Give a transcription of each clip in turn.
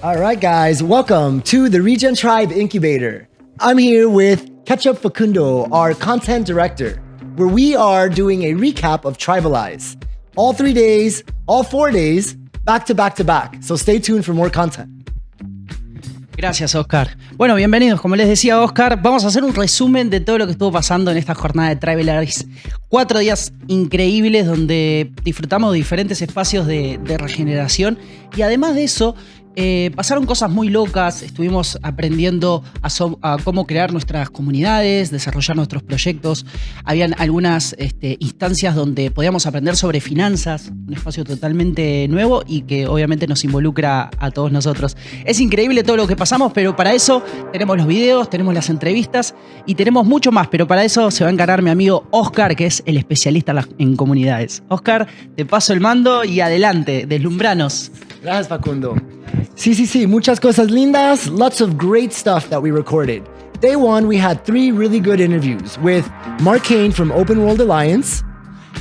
All right, guys, welcome to the RegenTribe Incubator. I'm here with Ketchup Facundo, our content director, where we are doing a recap of TRIBALIZE. All 3 days, all 4 days, back to back to back. So stay tuned for more content. Gracias, Oscar. Bueno, bienvenidos. Como les decía Oscar, vamos a hacer un resumen de todo lo que estuvo pasando en esta jornada de TRIBALIZE. 4 días increíbles donde disfrutamos de diferentes espacios de regeneración y además de eso, pasaron cosas muy locas. Estuvimos aprendiendo a cómo crear nuestras comunidades, desarrollar nuestros proyectos. Habían algunas instancias donde podíamos aprender sobre finanzas, un espacio totalmente nuevo y que obviamente nos involucra a todos nosotros. Es increíble todo lo que pasamos, pero para eso tenemos los videos, tenemos las entrevistas y tenemos mucho más, pero para eso se va a encargar mi amigo Oscar, que es el especialista en comunidades. Oscar, te paso el mando y adelante, deslumbranos. Gracias, Facundo. Sí, muchas cosas lindas, lots of great stuff that we recorded. Day one, we had 3 really good interviews with Mark Kane from Open World Alliance,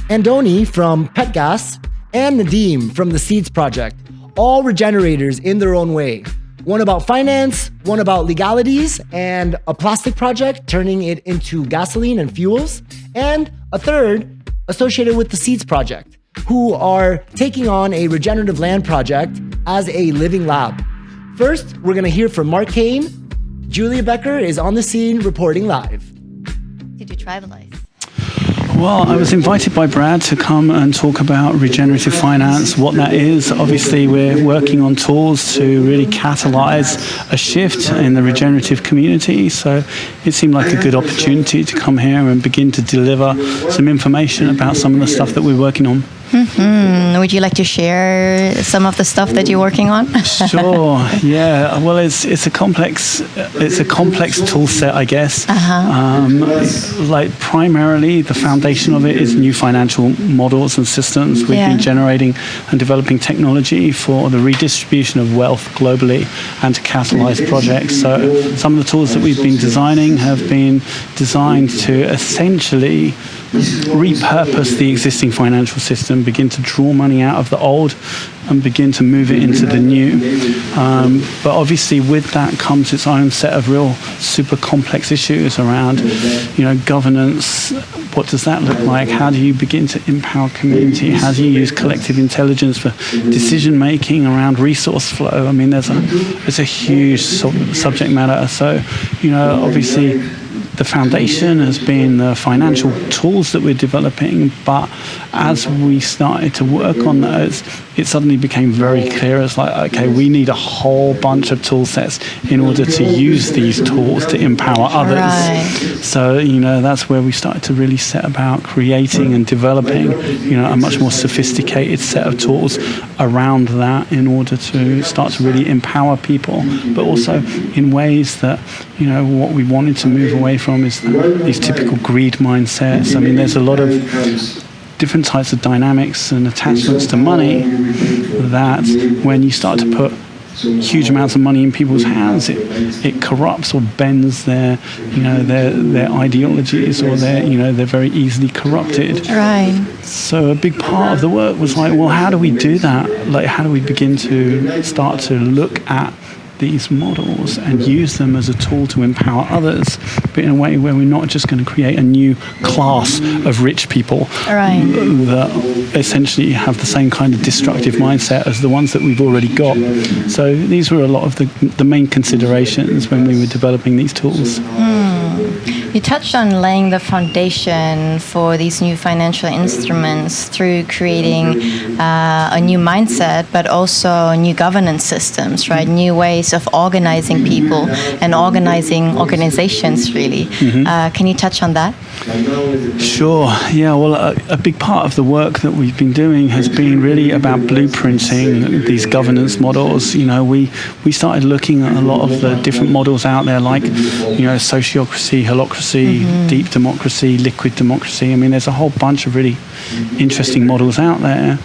Andoni from Pet Gas, and Nadeem from the Seeds Project, all regenerators in their own way. One about finance, one about legalities, and a plastic project turning it into gasoline and fuels, and a third associated with the Seeds Project, who are taking on a regenerative land project as a living lab. First, we're gonna hear from Mark Kane. Julia Becker is on the scene reporting live. Did you tribalize? Well, I was invited by Brad to come and talk about regenerative finance, what that is. Obviously, we're working on tools to really catalyze a shift in the regenerative community. So it seemed like a good opportunity to come here and begin to deliver some information about some of the stuff that we're working on. Mm-hmm. Would you like to share some of the stuff that you're working on? Sure. Yeah. Well, it's a complex tool set, I guess. Like primarily, the foundation of it is new financial models and systems. We've been generating and developing technology for the redistribution of wealth globally and to catalyze projects. So some of the tools that we've been designing have been designed to essentially repurpose the existing financial system, begin to draw money out of the old and begin to move it into the new. But obviously with that comes its own set of real super complex issues around, governance. What does that look like? How do you begin to empower community? How do you use collective intelligence for decision making around resource flow? I mean, there's a huge subject matter. So, obviously the foundation has been the financial tools that we're developing, but as we started to work on those, it suddenly became very clear as like, okay, we need a whole bunch of tool sets in order to use these tools to empower others. Right. So, that's where we started to really set about creating and developing, a much more sophisticated set of tools around that in order to start to really empower people, but also in ways that, what we wanted to move away from is these typical greed mindsets. I mean, there's a lot of different types of dynamics and attachments to money that when you start to put huge amounts of money in people's hands, it corrupts or bends their ideologies, or they're very easily corrupted. Right. So a big part of the work was like, well, how do we do that? Like, how do we begin to start to look at these models and use them as a tool to empower others, but in a way where we're not just going to create a new class of rich people that essentially have the same kind of destructive mindset as the ones that we've already got. So these were a lot of the main considerations when we were developing these tools. You touched on laying the foundation for these new financial instruments through creating a new mindset, but also new governance systems, right? New ways of organizing people and organizing organizations, really. Can you touch on that? Sure. Yeah, well, a big part of the work that we've been doing has been really about blueprinting these governance models. We started looking at a lot of the different models out there, like, sociocracy, holocracy, deep democracy, liquid democracy. I mean, there's a whole bunch of really interesting models out there.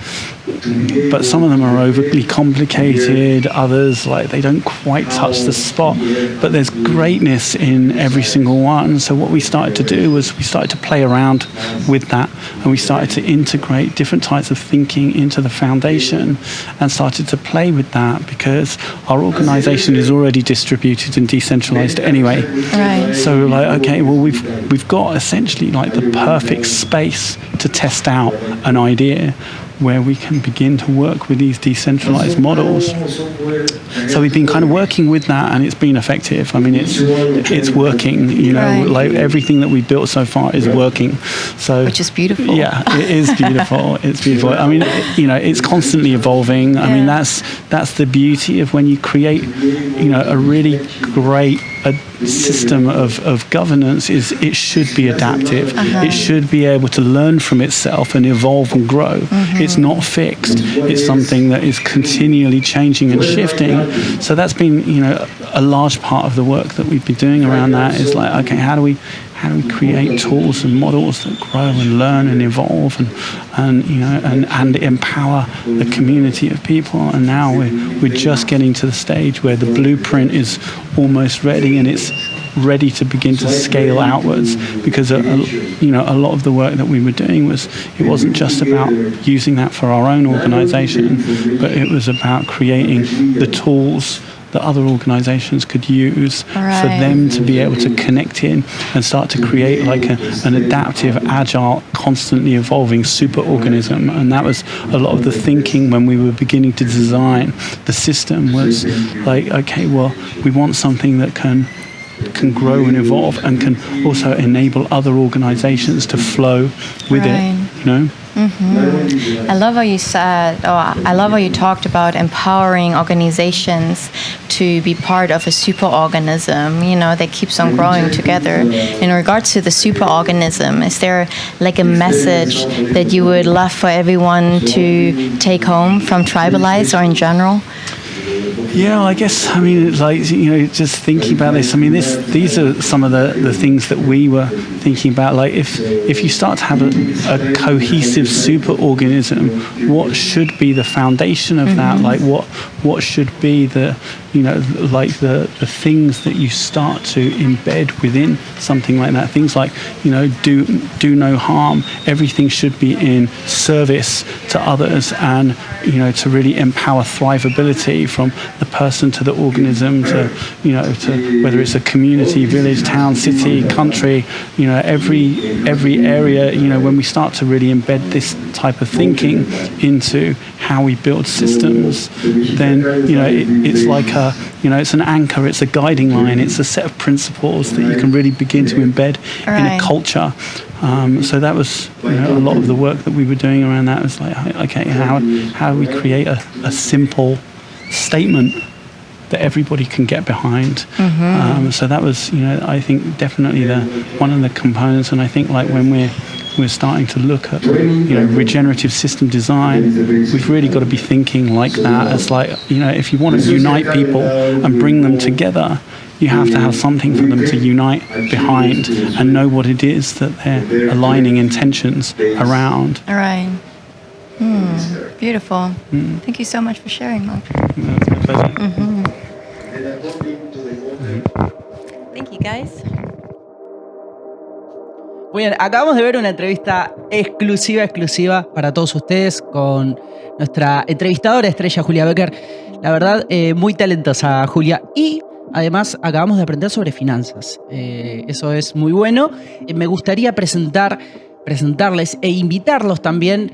but some of them are overly complicated. Others, like, they don't quite touch the spot, but there's greatness in every single one. So what we started to do was we started to play around with that, and we started to integrate different types of thinking into the foundation and started to play with that, because our organization is already distributed and decentralized anyway. Right. So, like, okay, well, we've got essentially like the perfect space to test out an idea where we can begin to work with these decentralized models. So we've been kind of working with that, and it's been effective. I mean, it's working, you know, right. Like everything that we've built so far is working. So, which is beautiful. Yeah, it is beautiful. It's beautiful. I mean, you know, it's constantly evolving. I mean, that's the beauty of when you create, you know, a really great system of governance. Is it should be adaptive. It should be able to learn from itself and evolve and grow. It's not fixed. It's something that is continually changing and shifting. So that's been, you know, a large part of the work that we've been doing around that. Is like, okay, how do we create tools and models that grow and learn and evolve and you know and empower the community of people. And now we're just getting to the stage where the blueprint is almost ready, and it's ready to begin to scale outwards, because you know, a lot of the work that we were doing it wasn't just about using that for our own organization, but it was about creating the tools that other organizations could use for them to be able to connect in and start to create like an adaptive, agile, constantly evolving super organism. And that was a lot of the thinking when we were beginning to design the system, was like, okay, well, we want something that can grow and evolve and can also enable other organizations to flow with it, you know? I love how you said, I love how you talked about empowering organizations to be part of a superorganism, you know, that keeps on growing together. In regards to the superorganism, is there like a message that you would love for everyone to take home from TRIBALIZE or in general? Yeah, I guess, I mean, it's like, you know, just thinking about this, I mean, these are some of the things that we were thinking about. Like, if you start to have a cohesive superorganism, what should be the foundation of that? Like, what should be the, you know, like the things that you start to embed within something like that? Things like, you know, do no harm. Everything should be in service to others, and, you know, to really empower thrivability from the person to the organism, to, you know, to whether it's a community, village, town, city, country, you know, every area. You know, when we start to really embed this type of thinking into how we build systems, then, you know, it's like a, you know, it's an anchor, it's a guiding line, it's a set of principles that you can really begin to embed in a culture. So that was, you know, a lot of the work that we were doing around that. Was like, okay, how do we create a simple statement that everybody can get behind? So that was, you know, I think definitely one of the components. And I think, like, when we're starting to look at, you know, regenerative system design, we've really got to be thinking like that. As like, you know, if you want to unite people and bring them together, you have to have something for them to unite behind and know what it is that they're aligning intentions around. All right. Beautiful. Thank you so much for sharing, Mark. That's my pleasure. Thank you, guys. Muy bien, acabamos de ver una entrevista exclusiva para todos ustedes con nuestra entrevistadora estrella, Julia Becker. La verdad, muy talentosa, Julia. Y además acabamos de aprender sobre finanzas. Eso es muy bueno. Me gustaría presentarles e invitarlos también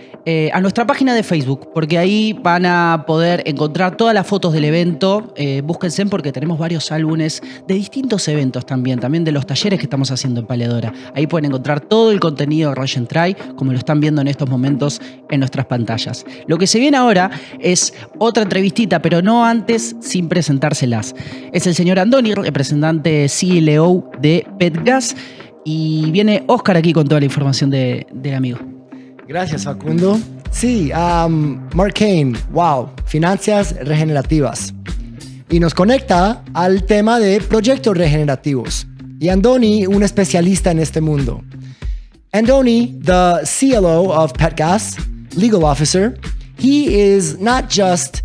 a nuestra página de Facebook, porque ahí van a poder encontrar todas las fotos del evento. Búsquense, porque tenemos varios álbumes de distintos eventos también de los talleres que estamos haciendo en Paledora. Ahí pueden encontrar todo el contenido de RegenTribe, como lo están viendo en estos momentos en nuestras pantallas. Lo que se viene ahora es otra entrevistita, pero no antes sin presentárselas. Es el señor Andoni, representante CEO de PetGas. Y viene Oscar aquí con toda la información del amigo. Gracias, Facundo. Sí, Mark Kane, wow, finanzas regenerativas. Y nos conecta al tema de proyectos regenerativos. Y Andoni, un especialista en este mundo. Andoni, the CLO of PetGas, legal officer, He is not just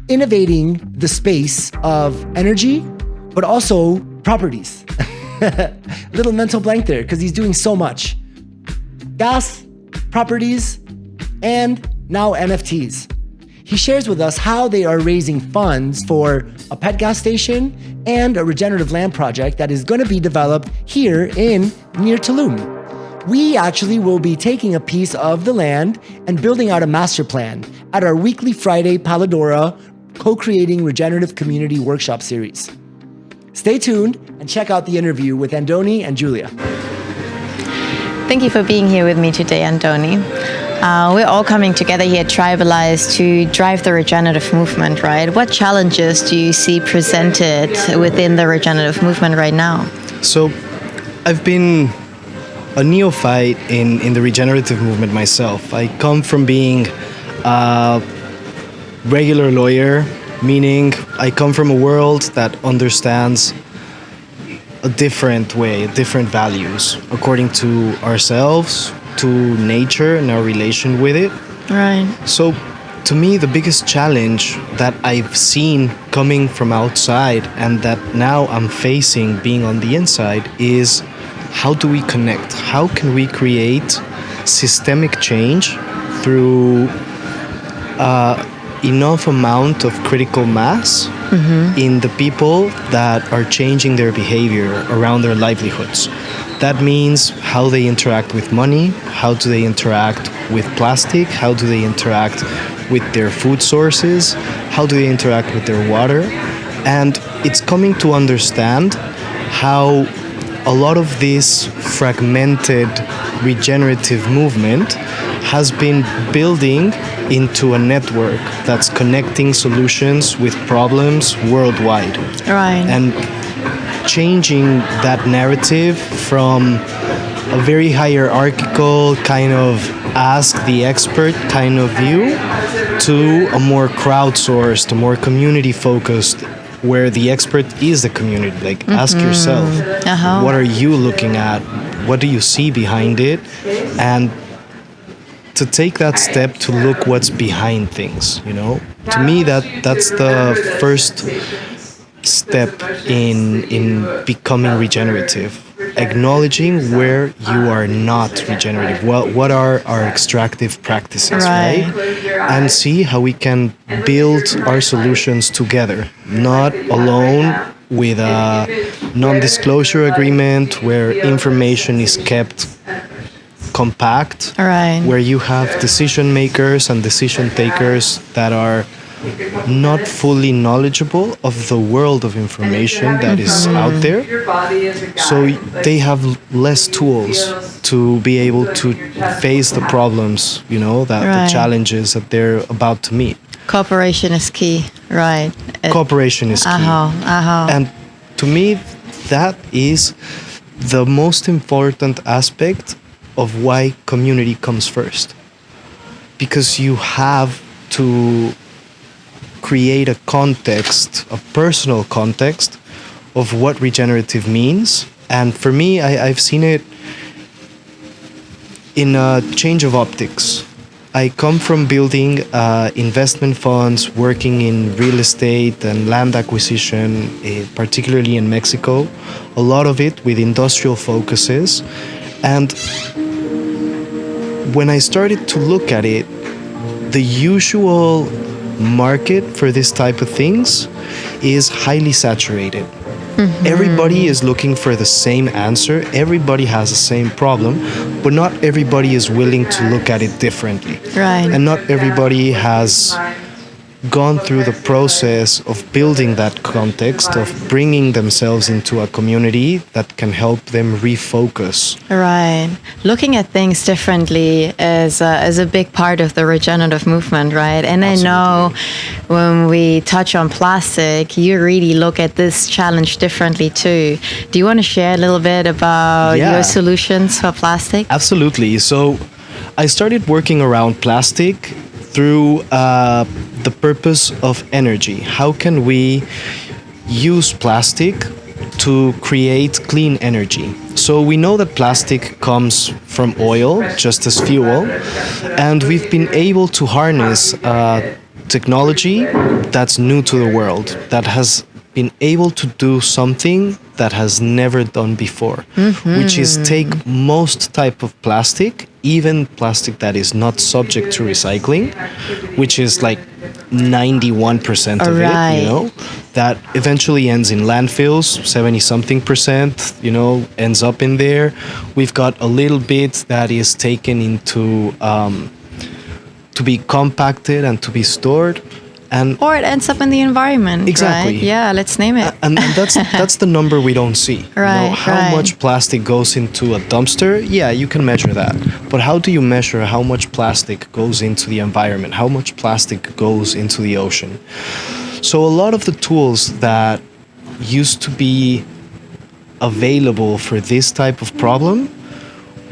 innovating the space of energy, but also properties. Little mental blank there because he's doing so much. Gas, properties, and now NFTs. He shares with us how they are raising funds for a pet gas station and a regenerative land project that is going to be developed here in near Tulum. We actually will be taking a piece of the land and building out a master plan at our weekly Friday Paledora Co.Creating Regenerative Community Workshop series. Stay tuned and check out the interview with Andoni and Julia. Thank you for being here with me today, Andoni. We're all coming together here at TRIBALIZE to drive the regenerative movement, right? What challenges do you see presented within the regenerative movement right now? So, I've been a neophyte in the regenerative movement myself. I come from being a regular lawyer, meaning I come from a world that understands a different way, different values, according to ourselves, to nature and our relation with it. Right. So, to me, the biggest challenge that I've seen coming from outside and that now I'm facing being on the inside is how do we connect? How can we create systemic change through enough amount of critical mass in the people that are changing their behavior around their livelihoods? That means how they interact with money, how do they interact with plastic, how do they interact with their food sources, how do they interact with their water. And it's coming to understand how a lot of this fragmented regenerative movement has been building into a network that's connecting solutions with problems worldwide. Right. And changing that narrative from a very hierarchical kind of ask the expert kind of view to a more crowdsourced, a more community focused, where the expert is the community. Like, ask yourself, what are you looking at? What do you see behind it? And to take that step to look what's behind things, you know? To me, that's the first step in becoming regenerative. Acknowledging where you are not regenerative. What are our extractive practices, right? And see how we can build our solutions together, not alone with a non-disclosure agreement where information is kept compact, where you have decision makers and decision takers that are not fully knowledgeable of the world of information that is out there. So they have less tools to be able to face the problems, you know, the challenges that they're about to meet. Cooperation is key, right? Cooperation is key. And to me, that is the most important aspect of why community comes first. Because you have to create a context, a personal context of what regenerative means. And for me, I've seen it in a change of optics. I come from building investment funds, working in real estate and land acquisition, particularly in Mexico, a lot of it with industrial focuses. And when I started to look at it, the usual market for this type of things is highly saturated. Everybody is looking for the same answer. Everybody has the same problem, but not everybody is willing to look at it differently. Right. And not everybody has gone through the process of building that context, of bringing themselves into a community that can help them refocus. Right. Looking at things differently is a big part of the regenerative movement, right? And absolutely. I know when we touch on plastic, you really look at this challenge differently too. Do you want to share a little bit about your solutions for plastic? Absolutely. So I started working around plastic through the purpose of energy. How can we use plastic to create clean energy? So we know that plastic comes from oil, just as fuel, and we've been able to harness technology that's new to the world, that has been able to do something that has never done before, which is take most type of plastic, even plastic that is not subject to recycling, which is like 91% of it, you know, that eventually ends in landfills, 70 something percent, you know, ends up in there. We've got a little bit that is taken into to be compacted and to be stored. Or it ends up in the environment. Exactly. Right? Yeah, let's name it. And that's the number we don't see. Right. You know, how much plastic goes into a dumpster? Yeah, you can measure that. But how do you measure how much plastic goes into the environment? How much plastic goes into the ocean? So a lot of the tools that used to be available for this type of problem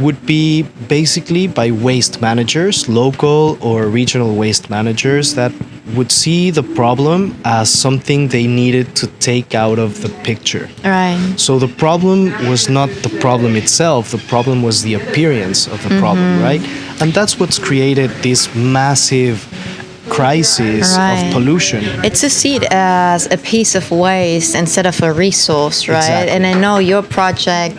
would be basically by waste managers, local or regional waste managers that would see the problem as something they needed to take out of the picture. Right. So the problem was not the problem itself, the problem was the appearance of the problem, right? And that's what's created this massive crisis of pollution. It's to see it as a piece of waste instead of a resource, right? Exactly. And I know your project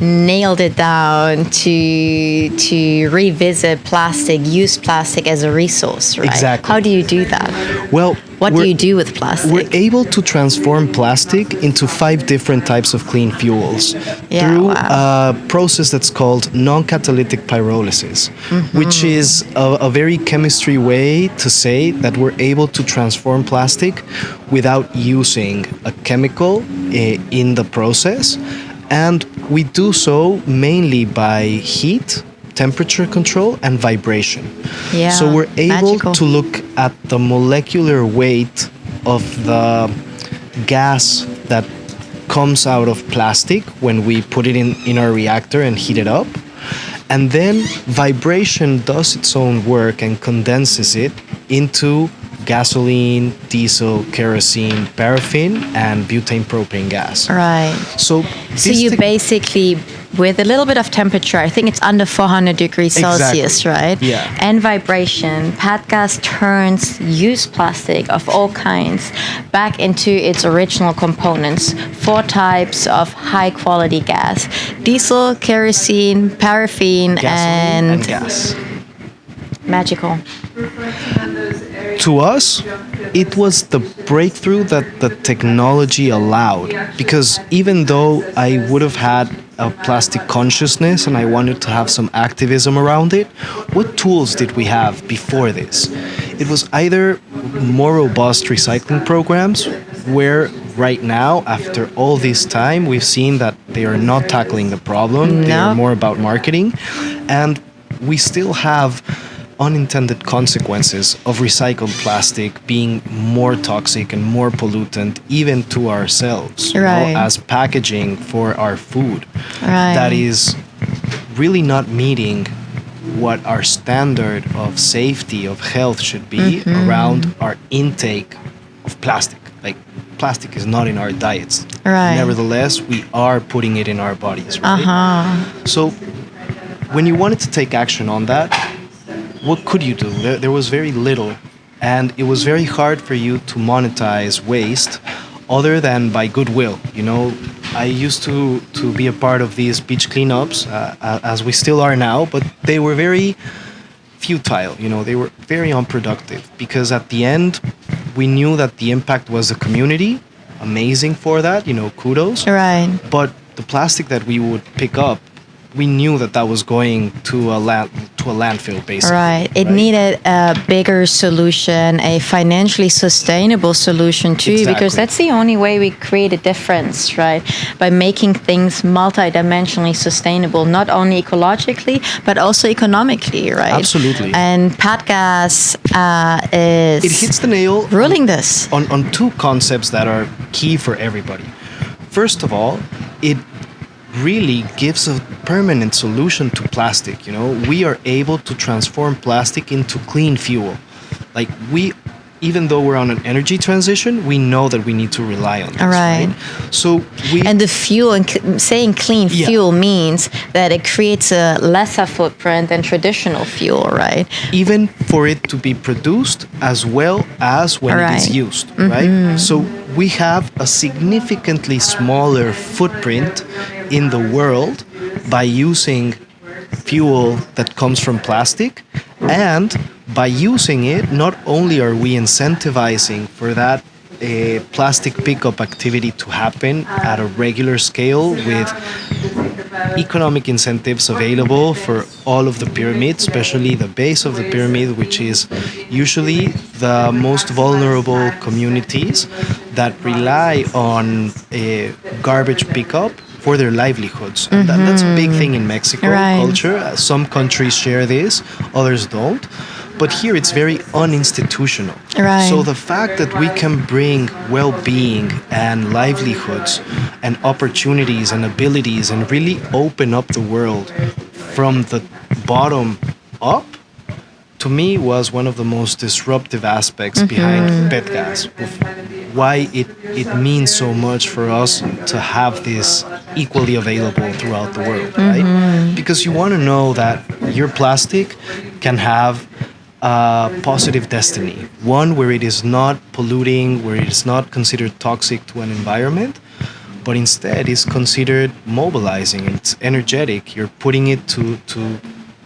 nailed it down to revisit plastic, use plastic as a resource, right? Exactly. How do you do that? Well, what do you do with plastic? We're able to transform plastic into 5 different types of clean fuels through a process that's called non-catalytic pyrolysis, which is a very chemistry way to say that we're able to transform plastic without using a chemical in the process. And we do so mainly by heat, temperature control, and vibration. Yeah, so we're able magical. to look at the molecular weight of the gas that comes out of plastic when we put it in our reactor and heat it up. And then vibration does its own work and condenses it into gasoline, diesel, kerosene, paraffin, and butane propane gas. Right. So you basically, with a little bit of temperature, I think it's under 400 degrees Celsius, right? Yeah. And vibration, PADGAS turns used plastic of all kinds back into its original components. 4 types of high quality gas: diesel, kerosene, paraffin, gasoline and gas. Magical. To us, it was the breakthrough that the technology allowed, because even though I would have had a plastic consciousness and I wanted to have some activism around it, what tools did we have before this? It was either more robust recycling programs, where right now, after all this time, we've seen that they are not tackling the problem. They are more about marketing. And we still have unintended consequences of recycled plastic being more toxic and more pollutant even to ourselves, you know, as packaging for our food that is really not meeting what our standard of safety, of health should be around our intake of plastic. Like, plastic is not in our diets. Nevertheless, we are putting it in our bodies, right? So when you wanted to take action on that, what could you do? There was very little, and it was very hard for you to monetize waste other than by goodwill. You know, I used to be a part of these beach cleanups, as we still are now, but they were very futile. You know, they were very unproductive, because at the end, we knew that the impact was the community. Amazing for that, you know, kudos. But the plastic that we would pick up, we knew that was going to a landfill, basically. It needed a bigger solution, a financially sustainable solution too, because that's the only way we create a difference, right? By making things multidimensionally sustainable, not only ecologically, but also economically, right? Absolutely. And PADGAS is... It hits the nail ruling this. On 2 concepts that are key for everybody. First of all, it really gives a permanent solution to plastic. You know, we are able to transform plastic into clean fuel. Like, even though we're on an energy transition, we know that we need to rely on this, Right. So And the fuel, and saying clean fuel means that it creates a lesser footprint than traditional fuel, right? even for it to be produced as well as when it is Right. used, right? So we have a significantly smaller footprint in the world by using fuel that comes from plastic, and by using it, not only are we incentivizing for that plastic pickup activity to happen at a regular scale with economic incentives available for all of the pyramid, especially the base of the pyramid, which is usually the most vulnerable communities that rely on garbage pickup for their livelihoods. And that's a big thing in Mexico culture. Some countries share this, others don't. But here it's very uninstitutional. Right. So the fact that we can bring well-being and livelihoods and opportunities and abilities and really open up the world from the bottom up, to me was one of the most disruptive aspects behind PETGAS, of why it means so much for us to have this equally available throughout the world, right? Because you want to know that your plastic can have a positive destiny, one where it is not polluting, where it is not considered toxic to an environment, but instead is considered mobilizing. It's energetic. You're putting it to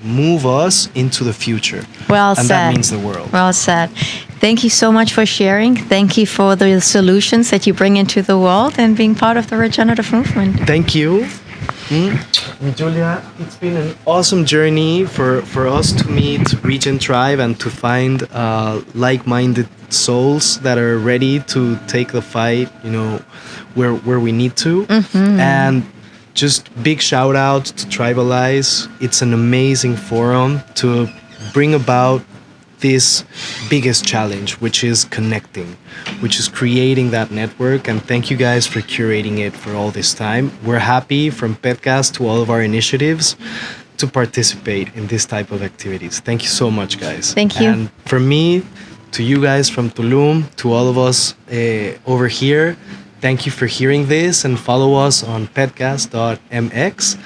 move us into the future. Well and said. that means the world. Well said. Thank you so much for sharing. Thank you for the solutions that you bring into the world and being part of the regenerative movement. Thank you. Julia, it's been an awesome journey for us to meet RegenTribe and to find like-minded souls that are ready to take the fight, where we need to. And just big shout out to TRIBALIZE. It's an amazing forum to bring about this biggest challenge, which is connecting, which is creating that network. And thank you guys for curating it for all this time. We're happy, from PETGAS to all of our initiatives, to participate in this type of activities. Thank you so much, guys. Thank you. And from me to you guys from Tulum, to all of us over here, thank you for hearing this, and follow us on petgas.mx.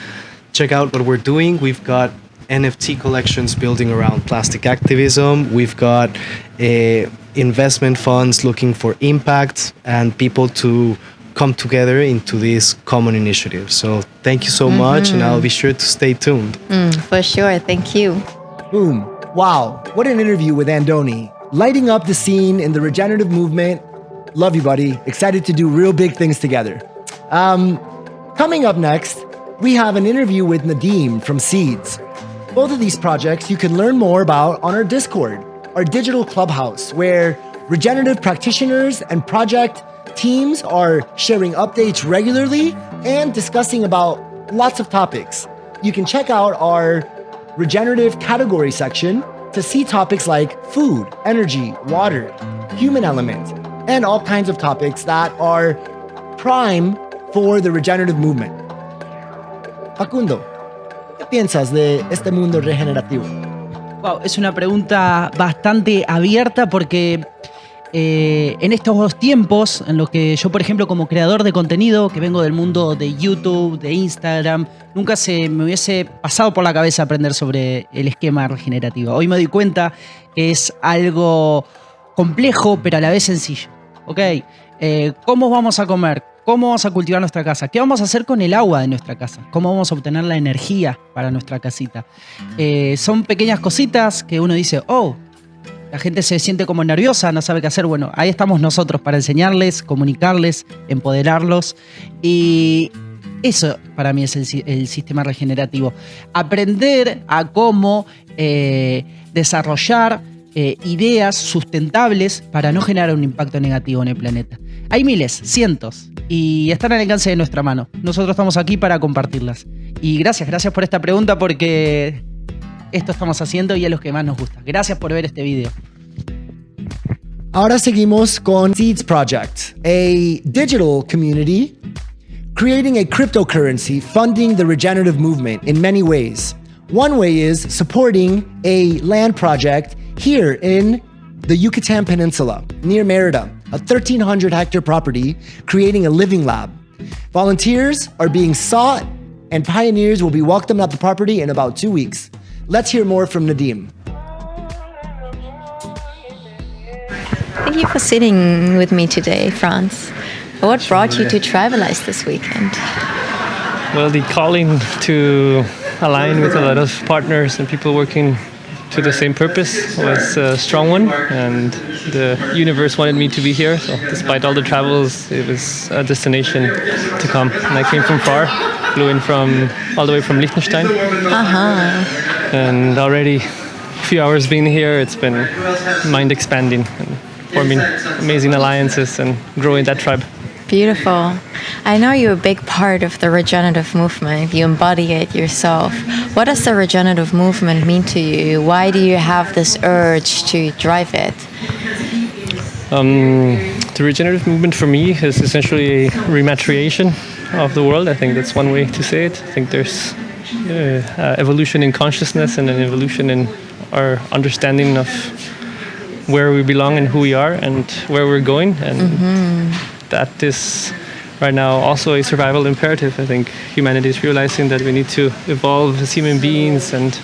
Check out what we're doing. We've got NFT collections building around plastic activism. We've got investment funds looking for impact and people to come together into this common initiative. So thank you so much, and I'll be sure to stay tuned. For sure. Thank you. Boom. Wow. What an interview with Andoni. Lighting up the scene in the regenerative movement. Love you, buddy. Excited to do real big things together. Coming up next, we have an interview with Nadim from Seeds. Both of these projects you can learn more about on our Discord, our digital clubhouse, where regenerative practitioners and project teams are sharing updates regularly and discussing about lots of topics. You can check out our regenerative category section to see topics like food, energy, water, human element, and all kinds of topics that are prime for the regenerative movement. Facundo, ¿qué piensas de este mundo regenerativo? Wow, es una pregunta bastante abierta porque en estos dos tiempos, en los que yo, por ejemplo, como creador de contenido, que vengo del mundo de YouTube, de Instagram, nunca se me hubiese pasado por la cabeza aprender sobre el esquema regenerativo. Hoy me doy cuenta que es algo complejo, pero a la vez sencillo. ¿Ok? ¿Cómo vamos a comer? ¿Cómo vamos a cultivar nuestra casa? ¿Qué vamos a hacer con el agua de nuestra casa? ¿Cómo vamos a obtener la energía para nuestra casita? Son pequeñas cositas que uno dice, oh, la gente se siente como nerviosa, no sabe qué hacer. Bueno, ahí estamos nosotros para enseñarles, comunicarles, empoderarlos. Y eso para mí es el sistema regenerativo. Aprender a cómo desarrollar ideas sustentables para no generar un impacto negativo en el planeta. Hay miles, cientos, y están al alcance de nuestra mano. Nosotros estamos aquí para compartirlas. Y gracias por esta pregunta, porque esto estamos haciendo y es lo que más nos gusta. Gracias por ver este video. Ahora seguimos con Seeds Project, a digital community creating a cryptocurrency funding the regenerative movement in many ways. One way is supporting a land project here in the Yucatan Peninsula, near Merida, a 1,300-hectare property, creating a living lab. Volunteers are being sought, and pioneers will be welcomed at the property in about 2 weeks. Let's hear more from Nadim. Thank you for sitting with me today, Franz. What brought you to TRIBALIZE this weekend? Well, the calling to align with a lot of partners and people working to the same purpose was a strong one, and the universe wanted me to be here. So despite all the travels, it was a destination to come. And I came from far, flew in from all the way from Liechtenstein. And already a few hours being here, it's been mind expanding and forming amazing alliances and growing that tribe. Beautiful. I know you're a big part of the regenerative movement. You embody it yourself. What does the regenerative movement mean to you? Why do you have this urge to drive it? The regenerative movement for me is essentially a rematriation of the world. I think that's one way to say it. I think there's evolution in consciousness and an evolution in our understanding of where we belong and who we are and where we're going. And that is right now also a survival imperative. I think humanity is realizing that we need to evolve as human beings and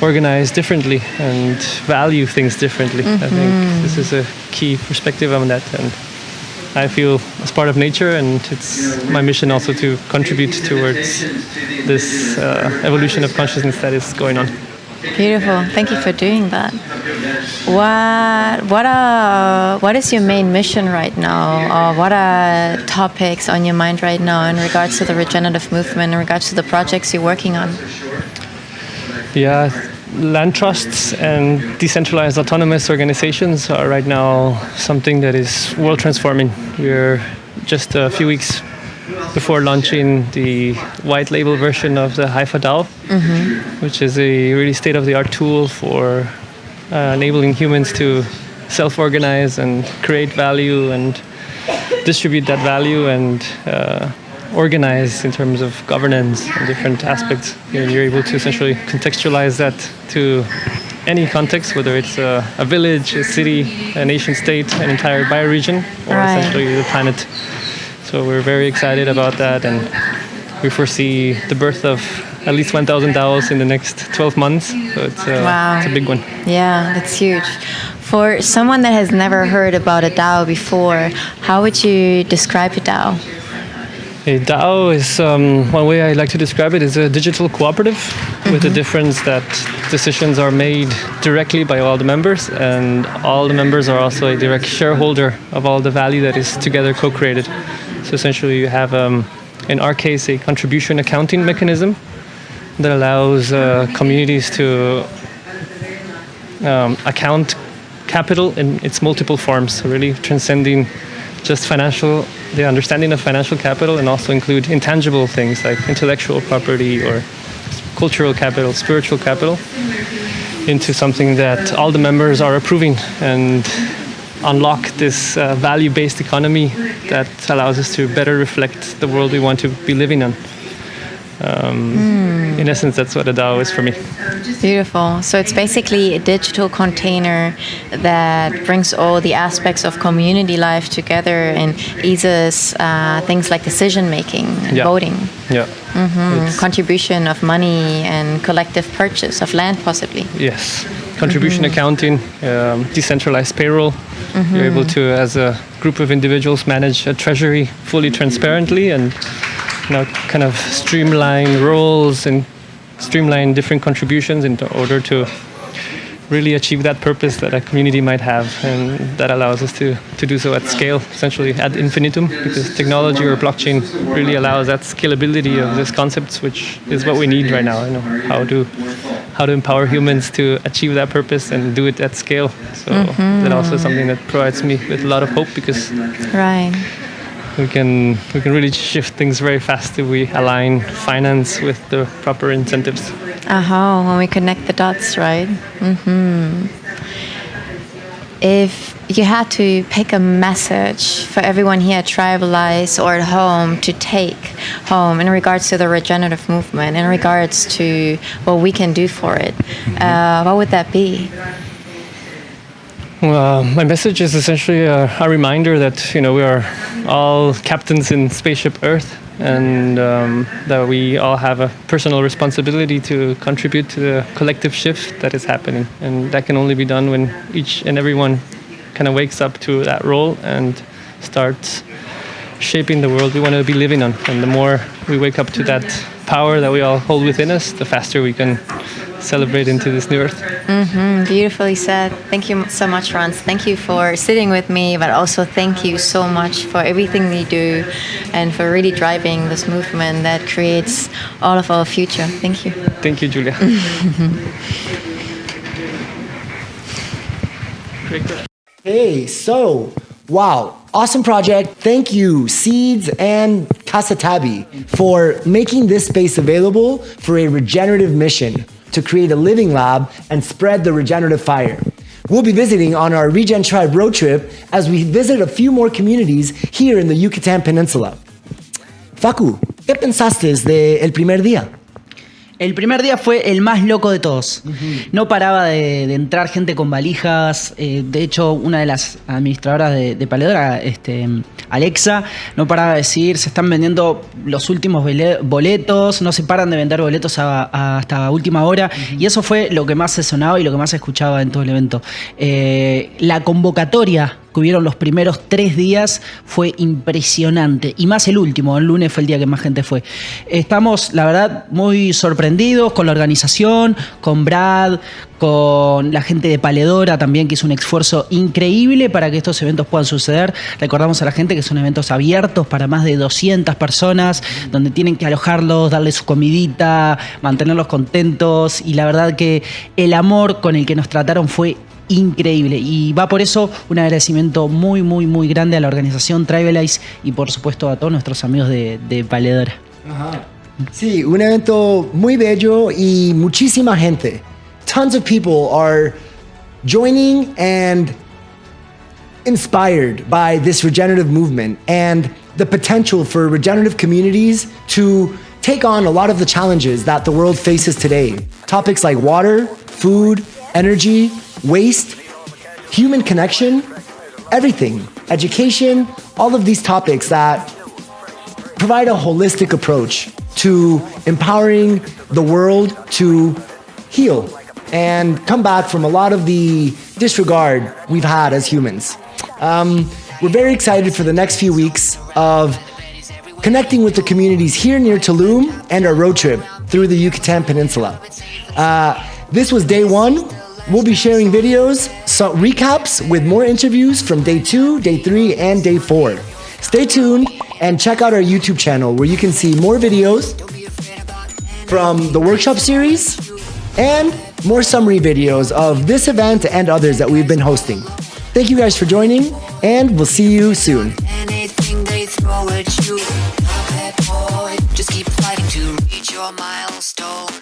organize differently and value things differently. I think this is a key perspective on that, and I feel as part of nature, and it's my mission also to contribute towards this evolution of consciousness that is going on. Beautiful. Thank you for doing that. What is your main mission right now? Or what are topics on your mind right now in regards to the regenerative movement, in regards to the projects you're working on? Yeah, land trusts and decentralized autonomous organizations are right now something that is world transforming. We're just a few weeks before launching the white label version of the Haifa DAO, which is a really state-of-the-art tool for enabling humans to self-organize and create value and distribute that value and organize in terms of governance and different aspects. And you're able to essentially contextualize that to any context, whether it's a village, a city, a nation state, an entire bioregion, or essentially the planet. So we're very excited about that, and we foresee the birth of at least 1,000 DAOs in the next 12 months. So it's a big one. Yeah, that's huge. For someone that has never heard about a DAO before, how would you describe a DAO? A DAO is, one way I like to describe it, is a digital cooperative with the difference that decisions are made directly by all the members, and all the members are also a direct shareholder of all the value that is together co-created. So essentially you have, in our case, a contribution accounting mechanism that allows communities to account capital in its multiple forms, so really transcending just the understanding of financial capital, and also include intangible things like intellectual property or cultural capital, spiritual capital, into something that all the members are approving, and unlock this value-based economy that allows us to better reflect the world we want to be living in. In essence, that's what a DAO is for me. Beautiful. So it's basically a digital container that brings all the aspects of community life together and eases things like decision making and voting. Yeah. Contribution of money and collective purchase of land, possibly. Yes. Contribution accounting, decentralized payroll. You're able to, as a group of individuals, manage a treasury fully transparently, and kind of streamline roles and streamline different contributions in order to really achieve that purpose that a community might have, and that allows us to do so at scale, essentially ad infinitum, because technology or blockchain really allows that scalability of these concepts, which is what we need right now. How to empower humans to achieve that purpose and do it at scale. So that also is something that provides me with a lot of hope, because we can really shift things very fast if we align finance with the proper incentives. When we connect the dots, right? If you had to pick a message for everyone here at TRIBALIZE or at home to take home in regards to the regenerative movement, in regards to what we can do for it, what would that be? My message is essentially a reminder that we are all captains in spaceship Earth, and that we all have a personal responsibility to contribute to the collective shift that is happening, and that can only be done when each and everyone kind of wakes up to that role and starts shaping the world we want to be living on. And the more we wake up to that power that we all hold within us, the faster we can celebrate into this new earth. Beautifully said. Thank you so much, Franz. Thank you for sitting with me, but also thank you so much for everything we do and for really driving this movement that creates all of our future. Thank you. Thank you, Julia. Great. Hey, so, wow, awesome project. Thank you, Seeds and Casa Tabi, for making this space available for a regenerative mission to create a living lab and spread the regenerative fire. We'll be visiting on our RegenTribe road trip as we visit a few more communities here in the Yucatan Peninsula. Facu, ¿qué pensaste de el primer día? El primer día fue el más loco de todos. No paraba de entrar gente con valijas. De hecho, una de las administradoras de Paledora, Alexa, no paraba de decir, se están vendiendo los últimos boletos, no se paran de vender boletos hasta última hora. Y eso fue lo que más se sonaba y lo que más se escuchaba en todo el evento. La convocatoria que hubieron los primeros 3 días fue impresionante, y más el último, el lunes fue el día que más gente fue. Estamos, la verdad, muy sorprendidos con la organización, con Brad, con la gente de Paledora también, que hizo un esfuerzo increíble para que estos eventos puedan suceder. Recordamos a la gente que son eventos abiertos para más de 200 personas, donde tienen que alojarlos, darles su comidita, mantenerlos contentos, y la verdad que el amor con el que nos trataron fue increíble, y va por eso un agradecimiento muy, muy, muy grande a la organización TRIBALIZE y por supuesto a todos nuestros amigos de Paledora. Ajá. Sí, un evento muy bello y muchísima gente. Tons of people are joining and inspired by this regenerative movement and the potential for regenerative communities to take on a lot of the challenges that the world faces today. Topics like water, food, energy, waste, human connection, everything, education, all of these topics that provide a holistic approach to empowering the world to heal and come back from a lot of the disregard we've had as humans. We're very excited for the next few weeks of connecting with the communities here near Tulum and our road trip through the Yucatan Peninsula. This was day 1. We'll be sharing videos, so recaps with more interviews from day 2, day 3, and day 4. Stay tuned and check out our YouTube channel where you can see more videos from the workshop series and more summary videos of this event and others that we've been hosting. Thank you guys for joining, and we'll see you soon. Anything they throw at you, just keep fighting to reach your milestone.